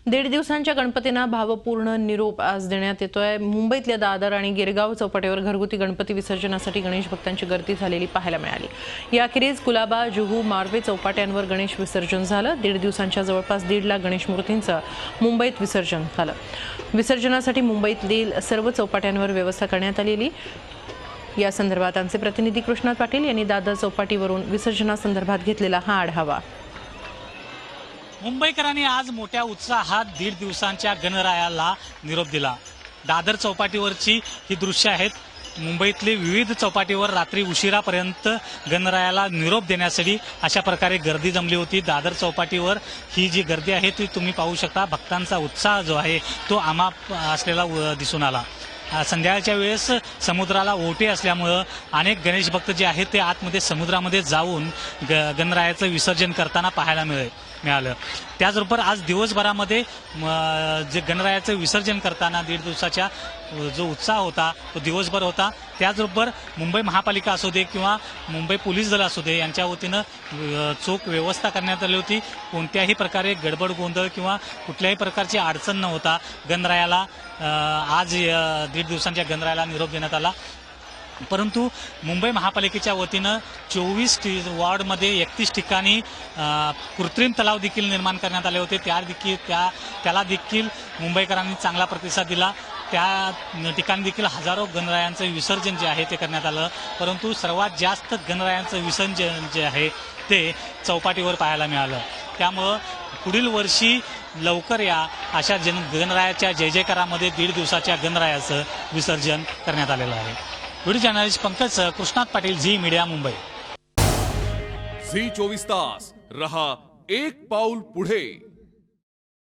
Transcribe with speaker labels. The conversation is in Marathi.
Speaker 1: दीड दिवसांच्या गणपतींना भावपूर्ण निरोप आज देण्यात येतोय। मुंबईतल्या दादर आणि गिरगाव चौपाटीवर घरगुती गणपती विसर्जनासाठी गणेश भक्तांची गर्दी झालेली पाहायला मिळाली। याखेरीज कुलाबा, जुहू, मार्वे चौपाट्यांवर गणेश विसर्जन झालं। दीड दिवसांच्या जवळपास 1.5 लाख गणेश मूर्तींचं मुंबईत विसर्जन झालं। विसर्जनासाठी मुंबईतील सर्व चौपाट्यांवर व्यवस्था करण्यात आलेली। या संदर्भात आमचे प्रतिनिधी कृष्णात पाटील यांनी दादर चौपाटीवरून विसर्जनासंदर्भात घेतलेला हा आढावा।
Speaker 2: मुंबईकरांनी आज मोठ्या उत्साहात 1.5 दिवसांच्या गणरायाला निरोप दिला। दादर चौपाटीवरची ही दृश्य आहेत। मुंबईतली विविध चौपाटीवर रात्री उशिरापर्यंत गणरायाला निरोप देण्यासाठी अशा प्रकारे गर्दी जमली होती। दादर चौपाटीवर ही जी गर्दी आहे ती तुम्ही पाहू शकता। भक्तांचा उत्साह जो आहे तो अमाप असलेला दिसून आला। संध्याकाळच्या वेळेस समुद्राला ओटे असल्यामुळं अनेक गणेश भक्त जे आहेत ते आतमध्ये समुद्रामध्ये जाऊन गणरायाचं विसर्जन करताना पाहायला मिळालं। त्याचबरोबर आज दिवसभरामध्ये जे गणरायाचं विसर्जन करताना 1.5 दिवसाच्या जो उत्साह होता तो दिवसभर होता। त्याचबरोबर मुंबई महापालिका असू दे किंवा मुंबई पोलीस दल असू दे यांच्या वतीनं चोख व्यवस्था करण्यात आली होती। कोणत्याही प्रकारे गडबड गोंधळ किंवा कुठल्याही प्रकारची अडचण न होता गणरायाला आज 1.5 दिवसांच्या गणरायाला निरोप देण्यात आला। परंतु मुंबई महापालिकेच्या वतीनं 24 वॉर्डमध्ये 31 ठिकाणी कृत्रिम तलाव देखील निर्माण करण्यात आले होते। त्याला देखील मुंबईकरांनी चांगला प्रतिसाद दिला। त्या ठिकाणी देखील हजारो गणरायांचं विसर्जन जे आहे ते करण्यात आलं। परंतु सर्वात जास्त गणरायांचं विसर्जन जे आहे ते चौपाटीवर पाहायला मिळालं। त्यामुळं पुढील वर्षी लवकर या अशा गणरायाच्या जय जयकारामध्ये 1.5 दिवसाच्या गणरायाचं विसर्जन करण्यात आलेलं आहे। Video journalist Pankaj Krishnat Patil, Zee media, Mumbai.
Speaker 3: Zee 24 Taas रहा एक पाऊल पुढे।